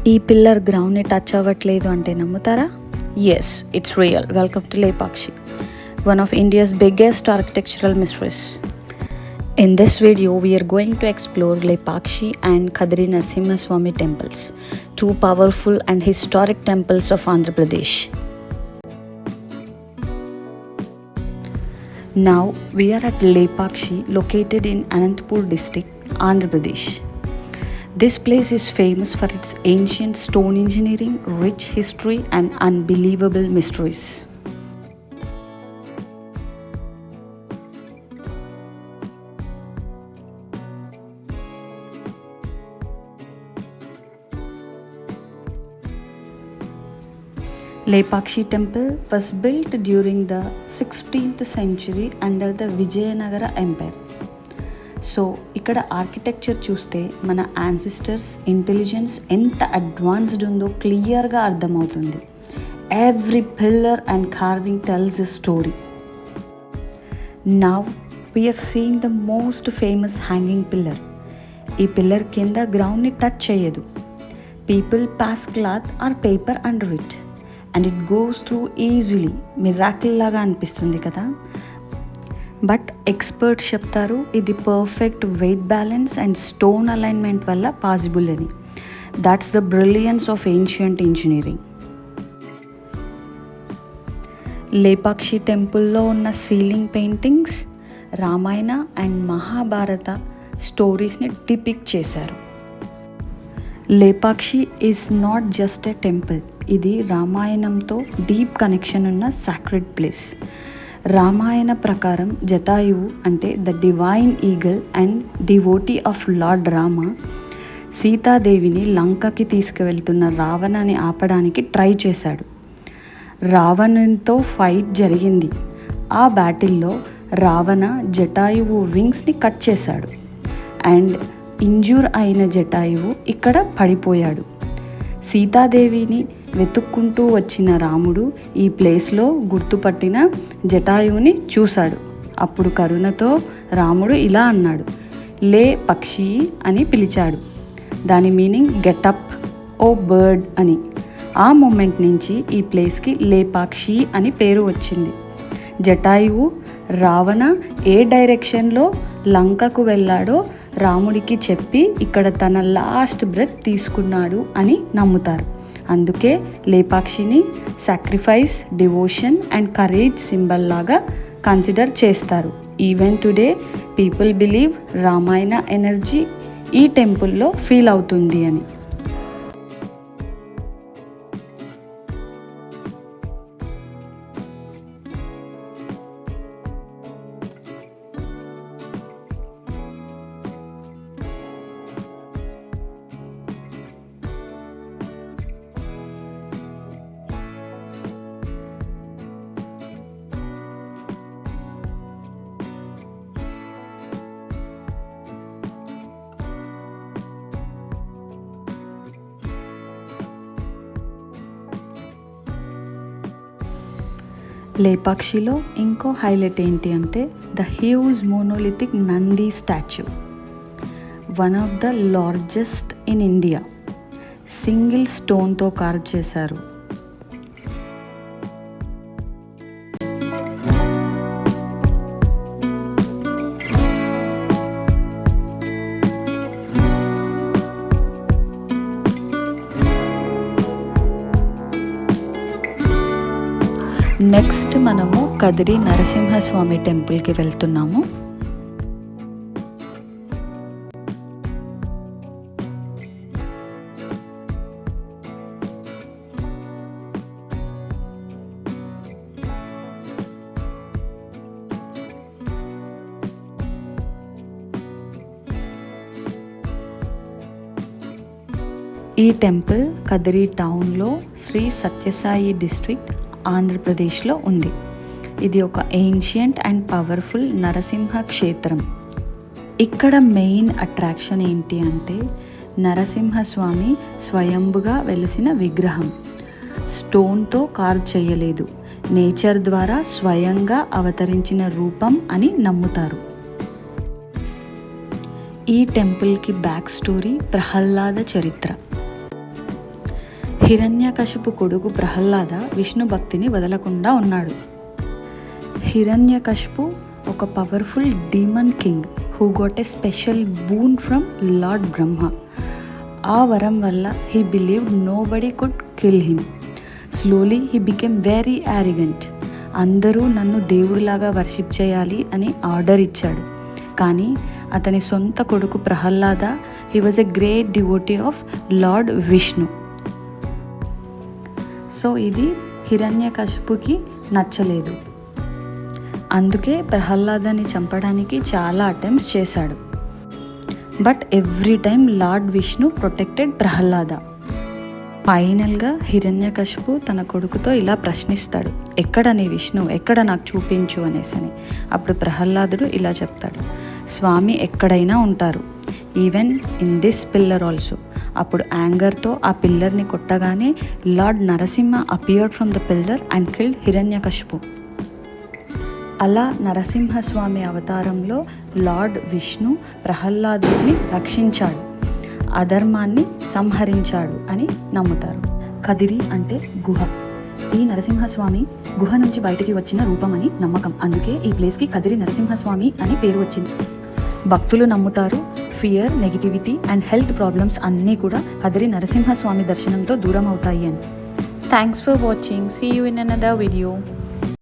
ఈ pillar గ్రౌండ్ని touch అవ్వట్లేదు అంటే నమ్ముతారా? Yes, it's real. Welcome to Lepakshi, one of India's biggest architectural mysteries. In this video, we are going to explore Lepakshi and Kadri Narasimha Swami temples, two powerful and historic temples of Andhra Pradesh. Now, we are at Lepakshi, located in Anantapur district, Andhra Pradesh. This place is famous for its ancient stone engineering, rich history, and unbelievable mysteries. Lepakshi temple was built during the 16th century under the Vijayanagara Empire. So ఇక్కడ architecture చూస్తే మన ancestors intelligence ఎంత advanced ఉందో క్లియర్గా అర్థమవుతుంది. Every pillar and carving tells a story. Now we're seeing the most famous hanging pillar. ఈ pillar కింద గ్రౌండ్ని టచ్ చేయదు. People pass cloth or paper under it and it goes through easily. Miracle లాగా అనిపిస్తుంది కదా. బట్ ఎక్స్పర్ట్స్ చెప్తారు ఇది perfect weight balance and stone alignment వల్ల పాసిబుల్ అని. That's the brilliance of ancient engineering. Lepakshi టెంపుల్లో ఉన్న ceiling paintings Ramayana and Mahabharata స్టోరీస్ని డిపిక్ట్ చేశారు. Lepakshi is not just a temple, ఇది రామాయణంతో డీప్ కనెక్షన్ ఉన్న సాక్రెడ్ ప్లేస్. రామాయణ ప్రకారం జటాయువు అంటే the divine eagle and devotee of lord Rama సీతాదేవిని లంకకి తీసుకువెళ్తున్న రావణని ఆపడానికి ట్రై చేశాడు. రావణునితో ఫైట్ జరిగింది. ఆ బ్యాటిల్లో రావణ జటాయువు వింగ్స్ని కట్ చేశాడు అండ్ ఇంజూర్ అయిన జటాయువు ఇక్కడ పడిపోయాడు. సీతాదేవిని వెతుక్కుంటూ వచ్చిన రాముడు ఈ ప్లేస్లో గుర్తుపట్టిన జటాయువుని చూశాడు. అప్పుడు కరుణతో రాముడు ఇలా అన్నాడు, లే పక్షి అని పిలిచాడు. దాని మీనింగ్ గెటప్ ఓ బర్డ్ అని. ఆ మూమెంట్ నుంచి ఈ ప్లేస్కి లేపాక్షి అని పేరు వచ్చింది. జటాయువు రావణ ఏ డైరెక్షన్లో లంకకు వెళ్ళాడో రాముడికి చెప్పి ఇక్కడ తన లాస్ట్ బ్రెత్ తీసుకున్నాడు అని నమ్ముతారు. అందుకే లేపాక్షిని sacrifice, devotion and courage symbol లాగా కన్సిడర్ చేస్తారు. Even today people believe Ramayana energy ఈ టెంపుల్లో ఫీల్ అవుతుంది అని. లేపాక్షిలో ఇంకో హైలైట్ ఏంటి అంటే the huge monolithic Nandi statue, one of the largest in India. Single స్టోన్తో కార్వ్ చేశారు. నెక్స్ట్ మనము కదిరి నరసింహస్వామి టెంపుల్కి వెళ్తున్నాము. ఈ టెంపుల్ కదిరి టౌన్లో శ్రీ సత్యసాయి డిస్ట్రిక్ట్ ఆంధ్రప్రదేశ్లో ఉంది. ఇది ఒక ఏన్షియంట్ అండ్ పవర్ఫుల్ నరసింహ క్షేత్రం. ఇక్కడ మెయిన్ అట్రాక్షన్ ఏంటి అంటే నరసింహస్వామి స్వయంభుగా వెలిసిన విగ్రహం. స్టోన్తో కార్వ్ చేయలేదు, నేచర్ ద్వారా స్వయంగా అవతరించిన రూపం అని నమ్ముతారు. ఈ టెంపుల్కి బ్యాక్ స్టోరీ ప్రహ్లాద చరిత్ర. హిరణ్యకశిపు కొడుకు ప్రహ్లాద విష్ణు భక్తిని వదలకుండా ఉన్నాడు. హిరణ్యకశిపు ఒక powerful demon king who got a special boon from lord Brahma. ఆ వరం వల్ల he believed nobody could kill him. Slowly he became very arrogant. అందరూ నన్ను దేవుడిలాగా వర్షిప్ చేయాలి అని ఆర్డర్ ఇచ్చాడు. కానీ అతని సొంత కొడుకు Prahlada he was a great devotee of lord Vishnu. So ఇది హిరణ్యకశిపుకి నచ్చలేదు. అందుకే ప్రహ్లాదాన్ని చంపడానికి చాలా అటెంప్ట్స్ చేశాడు. But every time lord Vishnu protected Prahlada. ఫైనల్గా హిరణ్యకశిపు తన కొడుకుతో ఇలా ప్రశ్నిస్తాడు, ఎక్కడ నీ విష్ణు, ఎక్కడ నాకు చూపించు అనేసని. అప్పుడు ప్రహ్లాదుడు ఇలా చెప్తాడు, స్వామి ఎక్కడైనా ఉంటారు, even in this pillar also. అప్పుడు యాంగర్తో ఆ పిల్లర్ని కొట్టగానే lord Narasimha appeared from the pillar and killed Hiranyakashipu. అలా నరసింహస్వామి అవతారంలో లార్డ్ విష్ణు ప్రహ్లాదుని రక్షించాడు, అధర్మాన్ని సంహరించాడు అని నమ్ముతారు. కదిరి అంటే గుహ. ఈ నరసింహస్వామి గుహ నుంచి బయటికి వచ్చిన రూపమని నమ్మకం. అందుకే ఈ ప్లేస్కి కదిరి నరసింహస్వామి అని పేరు వచ్చింది. భక్తులు నమ్ముతారు fear, negativity and health problems అన్నీ కూడా కదిరి నరసింహస్వామి దర్శనంతో దూరం అవుతాయి అని. Thanks for watching. See you in another video.